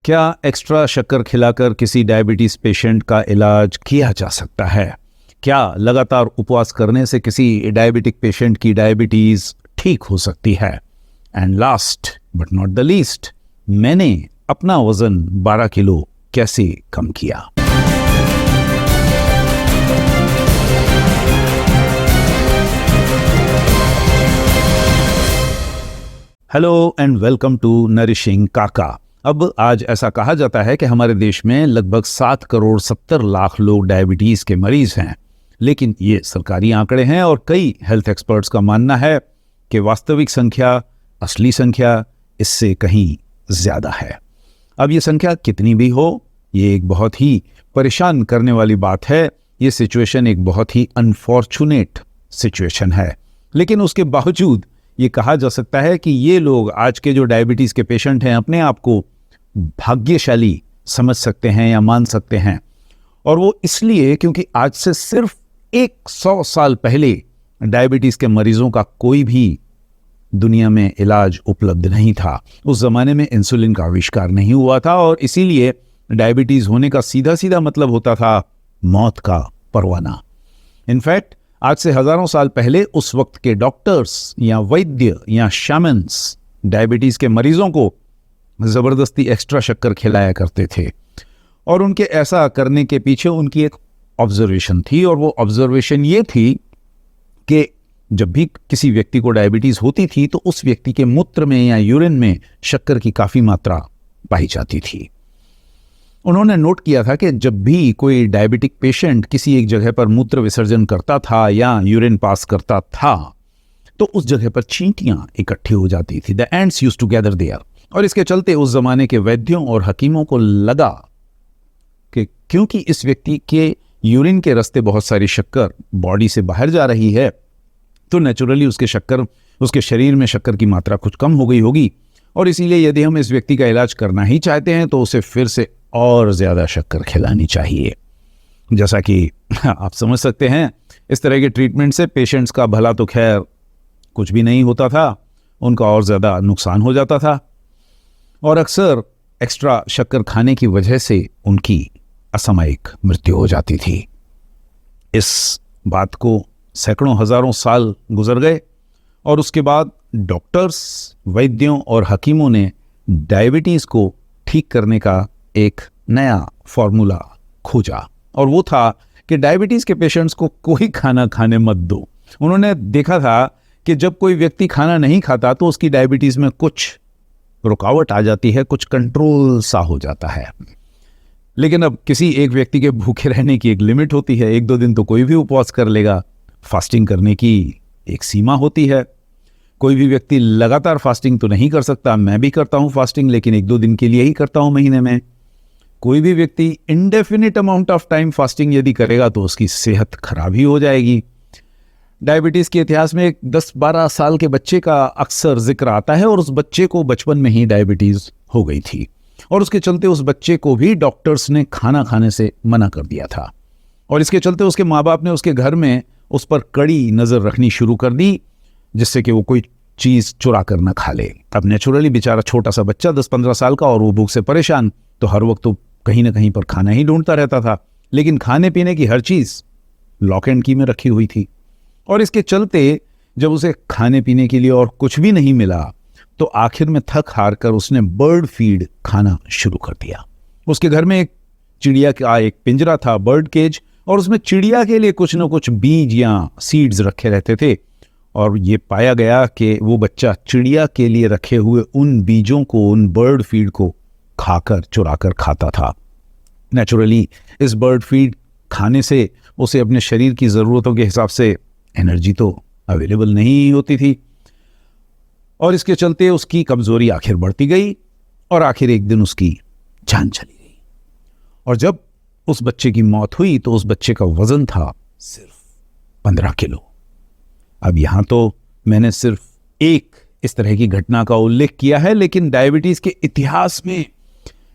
क्या एक्स्ट्रा शक्कर खिलाकर किसी डायबिटीज पेशेंट का इलाज किया जा सकता है? क्या लगातार उपवास करने से किसी डायबिटिक पेशेंट की डायबिटीज ठीक हो सकती है? And last but not the least, मैंने अपना वजन 12 किलो कैसे कम किया? Hello and welcome to nourishing Kaka. अब आज ऐसा कहा जाता है कि हमारे देश में लगभग 7 करोड़ 70 लाख लोग डायबिटीज के मरीज हैं, लेकिन ये सरकारी आंकड़े हैं और कई हेल्थ एक्सपर्ट्स का मानना है कि वास्तविक संख्या, असली संख्या इससे कहीं ज्यादा है। अब ये संख्या कितनी भी हो, ये एक बहुत ही परेशान करने वाली बात है। ये सिचुएशन एक बहुत ही अनफॉर्चुनेट सिचुएशन है, लेकिन उसके बावजूद ये कहा जा सकता है कि ये लोग, आज के जो डायबिटीज के पेशेंट हैं, अपने आप को भाग्यशाली समझ सकते हैं या मान सकते हैं। और वो इसलिए क्योंकि आज से सिर्फ 100 साल पहले डायबिटीज के मरीजों का कोई भी दुनिया में इलाज उपलब्ध नहीं था। उस जमाने में इंसुलिन का आविष्कार नहीं हुआ था और इसीलिए डायबिटीज होने का सीधा सीधा मतलब होता था मौत का परवाना। इनफैक्ट आज से हजारों साल पहले उस वक्त के डॉक्टर्स या वैद्य या शैमन्स डायबिटीज के मरीजों को जबरदस्ती एक्स्ट्रा शक्कर खिलाया करते थे। और उनके ऐसा करने के पीछे उनकी एक ऑब्जर्वेशन थी, और वो ऑब्जर्वेशन ये थी कि जब भी किसी व्यक्ति को डायबिटीज होती थी तो उस व्यक्ति के मूत्र में या यूरिन में शक्कर की काफी मात्रा पाई जाती थी। उन्होंने नोट किया था कि जब भी कोई डायबिटिक पेशेंट किसी एक जगह पर मूत्र विसर्जन करता था या यूरिन पास करता था तो उस जगह पर चींटियां इकट्ठी हो जाती थी। The ants used to gather there. और इसके चलते उस जमाने के वैद्यों और हकीमों को लगा कि क्योंकि इस व्यक्ति के यूरिन के रास्ते बहुत सारी शक्कर बॉडी से बाहर जा रही है, तो नेचुरली उसके शरीर में शक्कर की मात्रा कुछ कम हो गई होगी, और इसीलिए यदि हम इस व्यक्ति का इलाज करना ही चाहते हैं तो उसे फिर से और ज्यादा शक्कर खिलानी चाहिए। जैसा कि आप समझ सकते हैं, इस तरह के ट्रीटमेंट से पेशेंट्स का भला तो खैर कुछ भी नहीं होता था, उनका और ज्यादा नुकसान हो जाता था। और अक्सर एक्स्ट्रा शक्कर खाने की वजह से उनकी असामयिक मृत्यु हो जाती थी। इस बात को सैकड़ों हजारों साल गुजर गए और उसके बाद डॉक्टर्स, वैद्यों और हकीमों ने डायबिटीज को ठीक करने का एक नया फॉर्मूला खोजा, और वो था कि डायबिटीज के पेशेंट्स को कोई खाना खाने मत दो। उन्होंने देखा था कि जब कोई व्यक्ति खाना नहीं खाता तो उसकी डायबिटीज में कुछ रुकावट आ जाती है, कुछ कंट्रोल सा हो जाता है। लेकिन अब किसी एक व्यक्ति के भूखे रहने की एक लिमिट होती है। 1-2 दिन तो कोई भी उपवास कर लेगा। फास्टिंग करने की एक सीमा होती है। कोई भी व्यक्ति लगातार फास्टिंग तो नहीं कर सकता। मैं भी करता हूं फास्टिंग, लेकिन 1-2 दिन के लिए ही करता हूं महीने में। कोई भी व्यक्ति indefinite amount of time fasting यदि करेगा तो उसकी सेहत खराब ही हो जाएगी। डायबिटीज के इतिहास में एक 10-12 साल के बच्चे का अक्सर जिक्र आता है, और उस बच्चे को बचपन में ही डायबिटीज हो गई थी, और उसके चलते उस बच्चे को भी डॉक्टर्स ने खाना खाने से मना कर दिया था। और इसके चलते उसके माँ बाप ने उसके घर में उस पर कड़ी नजर रखनी शुरू कर दी, जिससे कि वो कोई चीज चुरा कर न खा ले। अब नेचुरली बेचारा छोटा सा बच्चा 10-15 साल का, और वो भूख से परेशान, तो हर वक्त तो कहीं ना कहीं पर खाना ही ढूंढता रहता था। लेकिन खाने पीने की हर चीज लॉक एंड की में रखी हुई थी, और इसके चलते जब उसे खाने पीने के लिए और कुछ भी नहीं मिला तो आखिर में थक हार कर उसने बर्ड फीड खाना शुरू कर दिया। उसके घर में एक चिड़िया का एक पिंजरा था, बर्ड केज, और उसमें चिड़िया के लिए कुछ न कुछ बीज या सीड्स रखे रहते थे। और ये पाया गया कि वो बच्चा चिड़िया के लिए रखे हुए उन बीजों को, उन बर्ड फीड को खाकर, चुराकर खाता था। नेचुरली इस बर्ड फीड खाने से उसे अपने शरीर की ज़रूरतों के हिसाब से एनर्जी तो अवेलेबल नहीं होती थी, और इसके चलते उसकी कमजोरी आखिर बढ़ती गई, और आखिर एक दिन उसकी जान चली गई। और जब उस बच्चे की मौत हुई तो उस बच्चे का वजन था सिर्फ 15 किलो। अब यहां तो मैंने सिर्फ एक इस तरह की घटना का उल्लेख किया है, लेकिन डायबिटीज के इतिहास में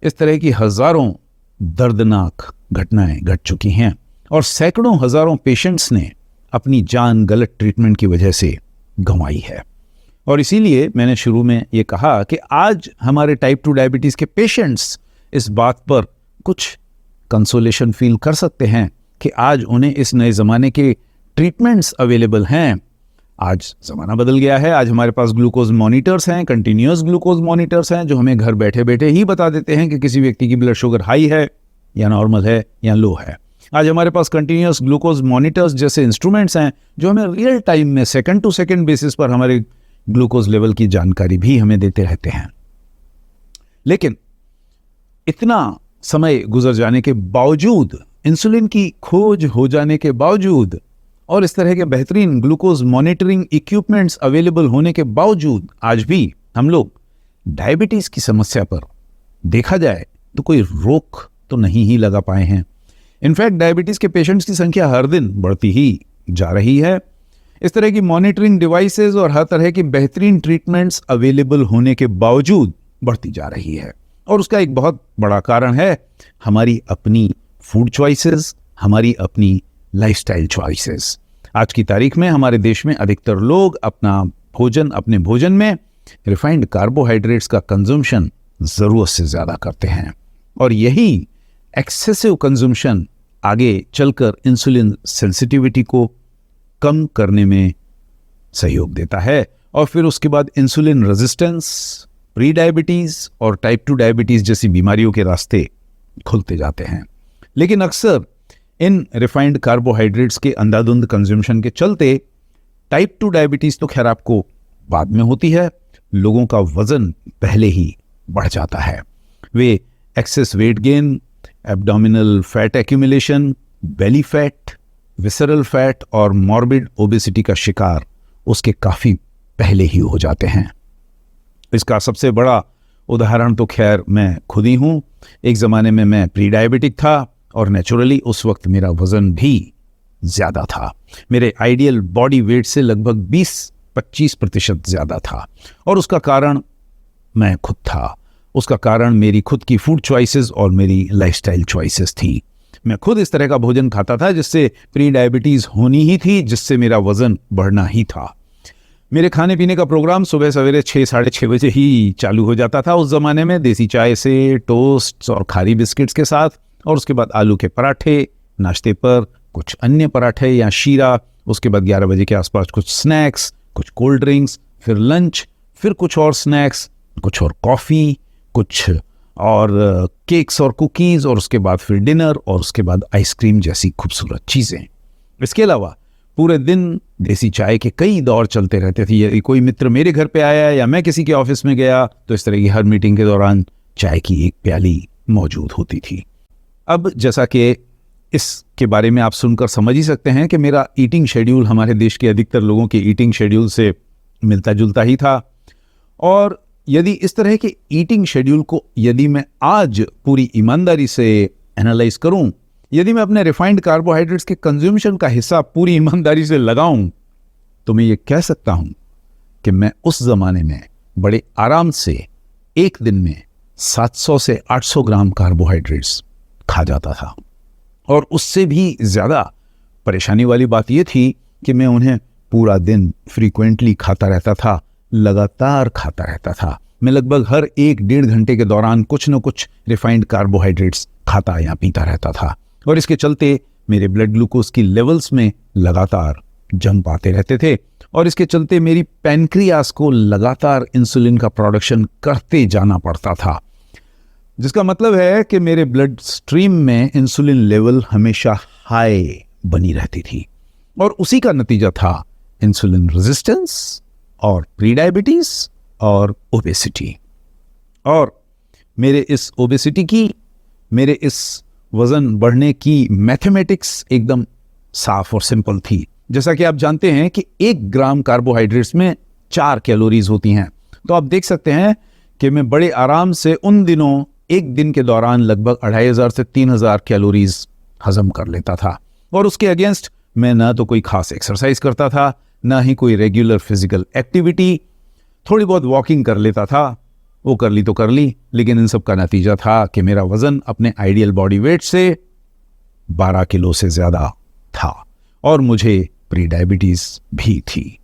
इस तरह की हजारों दर्दनाक घटनाएं घट चुकी हैं, और सैकड़ों हजारों पेशेंट्स ने अपनी जान गलत ट्रीटमेंट की वजह से गंवाई है। और इसीलिए मैंने शुरू में ये कहा कि आज हमारे टाइप 2 डायबिटीज के पेशेंट्स इस बात पर कुछ कंसोलेशन फील कर सकते हैं कि आज उन्हें इस नए ज़माने के ट्रीटमेंट्स अवेलेबल हैं। आज ज़माना बदल गया है, आज हमारे पास ग्लूकोज मॉनिटर्स हैं, कंटिन्यूअस ग्लूकोज मॉनिटर्स हैं, जो हमें घर बैठे बैठे ही बता देते हैं कि किसी व्यक्ति की ब्लड शुगर हाई है या नॉर्मल है या लो है। आज हमारे पास कंटिन्यूअस ग्लूकोज मॉनिटर्स जैसे इंस्ट्रूमेंट्स हैं जो हमें रियल टाइम में सेकंड टू सेकंड बेसिस पर हमारे ग्लूकोज लेवल की जानकारी भी हमें देते रहते हैं। लेकिन इतना समय गुजर जाने के बावजूद, इंसुलिन की खोज हो जाने के बावजूद और इस तरह के बेहतरीन ग्लूकोज मॉनिटरिंग इक्विपमेंट्स अवेलेबल होने के बावजूद आज भी हम लोग डायबिटीज की समस्या पर देखा जाए तो कोई रोक तो नहीं ही लगा पाए हैं। इनफैक्ट डायबिटीज के पेशेंट्स की संख्या हर दिन बढ़ती ही जा रही है। इस तरह की मॉनिटरिंग डिवाइसेस और हर तरह की बेहतरीन ट्रीटमेंट्स अवेलेबल होने के बावजूद बढ़ती जा रही है। और उसका एक बहुत बड़ा कारण है हमारी अपनी फूड चॉइसेस, हमारी अपनी लाइफस्टाइल चॉइसेस। आज की तारीख में हमारे देश में अधिकतर लोग अपने भोजन में रिफाइंड कार्बोहाइड्रेट्स का कंजम्पशन जरूरत से ज्यादा करते हैं और यही एक्सेसिव कंजम्पशन आगे चलकर इंसुलिन सेंसिटिविटी को कम करने में सहयोग देता है और फिर उसके बाद इंसुलिन रेजिस्टेंस, प्री डायबिटीज और टाइप 2 डायबिटीज जैसी बीमारियों के रास्ते खुलते जाते हैं। लेकिन अक्सर इन रिफाइंड कार्बोहाइड्रेट्स के अंधाधुंध कंज्यूमशन के चलते टाइप 2 डायबिटीज तो खैर आपको बाद में होती है, लोगों का वजन पहले ही बढ़ जाता है। वे excess weight gain, abdominal fat accumulation, belly fat, visceral fat और मॉर्बिड ओबेसिटी का शिकार उसके काफी पहले ही हो जाते हैं। इसका सबसे बड़ा उदाहरण तो खैर मैं खुद ही हूं। एक जमाने में मैं प्री डायबिटिक था और नेचुरली उस वक्त मेरा वजन भी ज्यादा था। मेरे आइडियल बॉडी वेट से लगभग 20-25% ज्यादा था और उसका कारण मैं खुद था। उसका कारण मेरी खुद की फूड चॉइसेस और मेरी लाइफस्टाइल चॉइसेस थी। मैं खुद इस तरह का भोजन खाता था जिससे प्री डायबिटीज होनी ही थी, जिससे मेरा वजन बढ़ना ही था। मेरे खाने पीने का प्रोग्राम सुबह सवेरे 6-6:30 बजे ही चालू हो जाता था उस जमाने में, देसी चाय से, टोस्ट और खारी बिस्किट्स के साथ, और उसके बाद आलू के पराठे, नाश्ते पर कुछ अन्य पराठे या शीरा, उसके बाद 11 बजे के आसपास कुछ स्नैक्स, कुछ कोल्ड ड्रिंक्स, फिर लंच, फिर कुछ और स्नैक्स, कुछ और कॉफ़ी, कुछ और केक्स और कुकीज़, और उसके बाद फिर डिनर और उसके बाद आइसक्रीम जैसी खूबसूरत चीज़ें। इसके अलावा पूरे दिन देसी चाय के कई दौर चलते रहते थे। यदि कोई मित्र मेरे घर पे आया या मैं किसी के ऑफिस में गया तो इस तरह की हर मीटिंग के दौरान चाय की एक प्याली मौजूद होती थी। अब जैसा कि इसके बारे में आप सुनकर समझ ही सकते हैं कि मेरा ईटिंग शेड्यूल हमारे देश के अधिकतर लोगों के ईटिंग शेड्यूल से मिलता जुलता ही था। और यदि इस तरह के ईटिंग शेड्यूल को यदि मैं आज पूरी ईमानदारी से एनालाइज करूं, यदि मैं अपने रिफाइंड कार्बोहाइड्रेट्स के कंज्यूमशन का हिस्सा पूरी ईमानदारी से लगाऊं, तो मैं ये कह सकता हूं कि मैं उस जमाने में बड़े आराम से एक दिन में 700 से 800 ग्राम कार्बोहाइड्रेट्स खा जाता था। और उससे भी ज्यादा परेशानी वाली बात यह थी कि मैं उन्हें पूरा दिन फ्रीक्वेंटली खाता रहता था, लगातार खाता रहता था। मैं लगभग हर 1-1.5 घंटे के दौरान कुछ न कुछ रिफाइंड कार्बोहाइड्रेट्स खाता या पीता रहता था और इसके चलते मेरे ब्लड ग्लूकोज की लेवल्स में लगातार जंप आते रहते थे और इसके चलते मेरी पैनक्रियास को लगातार इंसुलिन का प्रोडक्शन करते जाना पड़ता था, जिसका मतलब है कि मेरे ब्लड स्ट्रीम में इंसुलिन लेवल हमेशा हाई बनी रहती थी और उसी का नतीजा था इंसुलिन रेजिस्टेंस और प्री डायबिटीज और ओबेसिटी। और मेरे इस ओबेसिटी की, मेरे इस वजन बढ़ने की मैथमेटिक्स एकदम साफ और सिंपल थी। जैसा कि आप जानते हैं कि 1 ग्राम कार्बोहाइड्रेट्स में 4 कैलोरीज होती हैं, तो आप देख सकते हैं कि मैं बड़े आराम से उन दिनों एक दिन के दौरान लगभग 2500 से 3000 कैलोरीज हजम कर लेता था। और उसके अगेंस्ट मैं ना तो कोई खास एक्सरसाइज करता था, ना ही कोई रेगुलर फिजिकल एक्टिविटी। थोड़ी बहुत वॉकिंग कर लेता था, वो कर ली तो कर ली, लेकिन इन सब का नतीजा था कि मेरा वजन अपने आइडियल बॉडी वेट से 12 किलो से ज्यादा था और मुझे प्री डायबिटीज भी थी।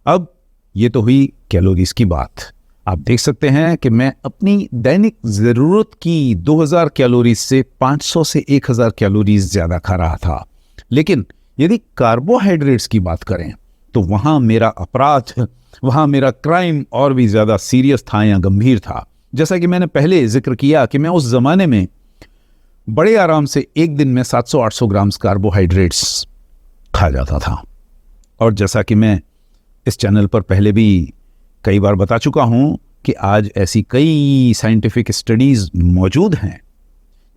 अब ये तो हुई कैलोरीज की बात। आप देख सकते हैं कि मैं अपनी दैनिक ज़रूरत की 2000 कैलोरीज से 500 से 1000 कैलोरीज ज़्यादा खा रहा था। लेकिन यदि कार्बोहाइड्रेट्स की बात करें तो वहाँ मेरा अपराध, वहाँ मेरा क्राइम और भी ज़्यादा सीरियस था या गंभीर था। जैसा कि मैंने पहले जिक्र किया कि मैं उस ज़माने में बड़े आराम से एक दिन में 700-800 ग्राम्स कार्बोहाइड्रेट्स खा जाता था। और जैसा कि मैं इस चैनल पर पहले भी कई बार बता चुका हूं कि आज ऐसी कई साइंटिफिक स्टडीज मौजूद हैं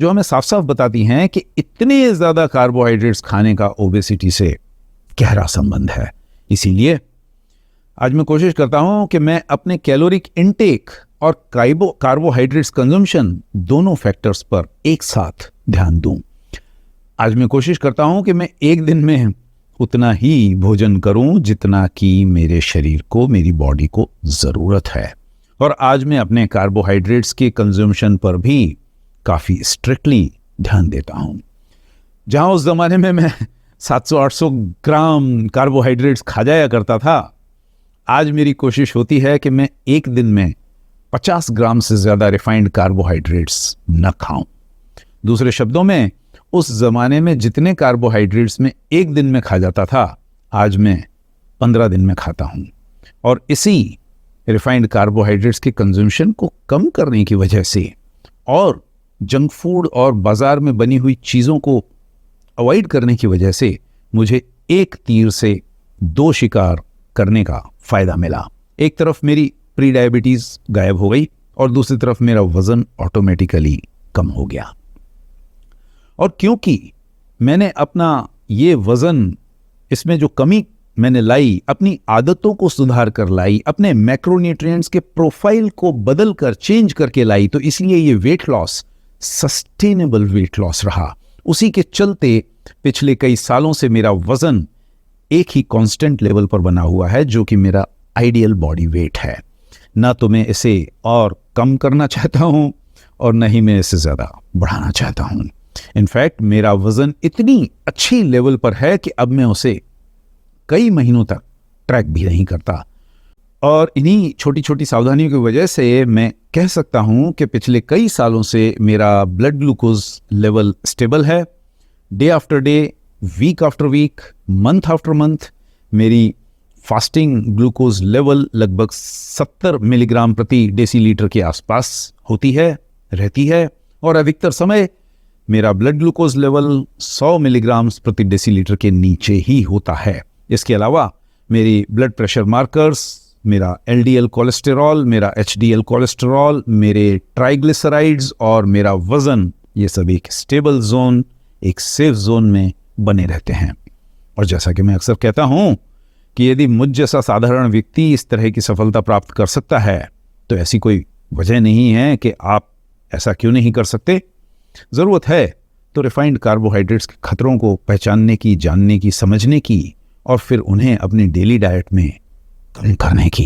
जो हमें साफ साफ बताती हैं कि इतने ज़्यादा कार्बोहाइड्रेट्स खाने का ओबेसिटी से गहरा संबंध है। इसीलिए आज मैं कोशिश करता हूं कि मैं अपने कैलोरिक इनटेक और कार्बोहाइड्रेट्स कंजम्पशन दोनों फैक्टर्स पर एक साथ ध्यान दूं। आज मैं कोशिश करता हूं कि मैं एक दिन में उतना ही भोजन करूं जितना कि मेरे शरीर को, मेरी बॉडी को ज़रूरत है। और आज मैं अपने कार्बोहाइड्रेट्स के कंजम्पशन पर भी काफ़ी स्ट्रिक्टली ध्यान देता हूं। जहां उस ज़माने में मैं 700-800 ग्राम कार्बोहाइड्रेट्स खा जाया करता था, आज मेरी कोशिश होती है कि मैं एक दिन में 50 ग्राम से ज़्यादा रिफाइंड कार्बोहाइड्रेट्स न खाऊं। दूसरे शब्दों में, उस ज़माने में जितने कार्बोहाइड्रेट्स में एक दिन में खा जाता था, आज मैं 15 दिन में खाता हूं। और इसी रिफाइंड कार्बोहाइड्रेट्स के कंजम्पशन को कम करने की वजह से और जंक फूड और बाजार में बनी हुई चीज़ों को अवॉइड करने की वजह से मुझे एक तीर से दो शिकार करने का फ़ायदा मिला। एक तरफ मेरी प्री डायबिटीज़ गायब हो गई और दूसरी तरफ मेरा वज़न ऑटोमेटिकली कम हो गया। और क्योंकि मैंने अपना ये वज़न, इसमें जो कमी मैंने लाई, अपनी आदतों को सुधार कर लाई, अपने मैक्रोन्यूट्रिएंट्स के प्रोफाइल को बदल कर, चेंज करके लाई, तो इसलिए ये weight loss sustainable weight loss रहा। उसी के चलते पिछले कई सालों से मेरा वज़न एक ही कांस्टेंट लेवल पर बना हुआ है, जो कि मेरा आइडियल बॉडी वेट है। ना तो मैं इसे और कम करना चाहता हूं और न ही मैं इसे ज़्यादा बढ़ाना चाहता हूं। इनफैक्ट मेरा वज़न इतनी अच्छी लेवल पर है कि अब मैं उसे कई महीनों तक ट्रैक भी नहीं करता। और इन्हीं छोटी छोटी सावधानियों की वजह से मैं कह सकता हूं कि पिछले कई सालों से मेरा ब्लड ग्लूकोज लेवल स्टेबल है। Day after day, week after week, month after month मेरी फास्टिंग ग्लूकोज लेवल लगभग 70 मिलीग्राम प्रति डेसीलीटर के आसपास होती है, रहती है। और अधिकतर समय मेरा ब्लड ग्लूकोज लेवल 100 मिलीग्राम प्रति डेसीलीटर के नीचे ही होता है। इसके अलावा मेरी ब्लड प्रेशर मार्कर्स, मेरा एलडीएल कोलेस्टेरॉल, मेरा एचडीएल कोलेस्टेरॉल, मेरे ट्राइग्लिसराइड्स और मेरा वज़न, ये सब एक स्टेबल जोन, एक सेफ जोन में बने रहते हैं। और जैसा कि मैं अक्सर कहता हूं कि यदि मुझ जैसा साधारण व्यक्ति इस तरह की सफलता प्राप्त कर सकता है, तो ऐसी कोई वजह नहीं है कि आप ऐसा क्यों नहीं कर सकते। ज़रूरत है तो रिफाइंड कार्बोहाइड्रेट्स के खतरों को पहचानने की, जानने की, समझने की और फिर उन्हें अपनी डेली डाइट में कम करने की।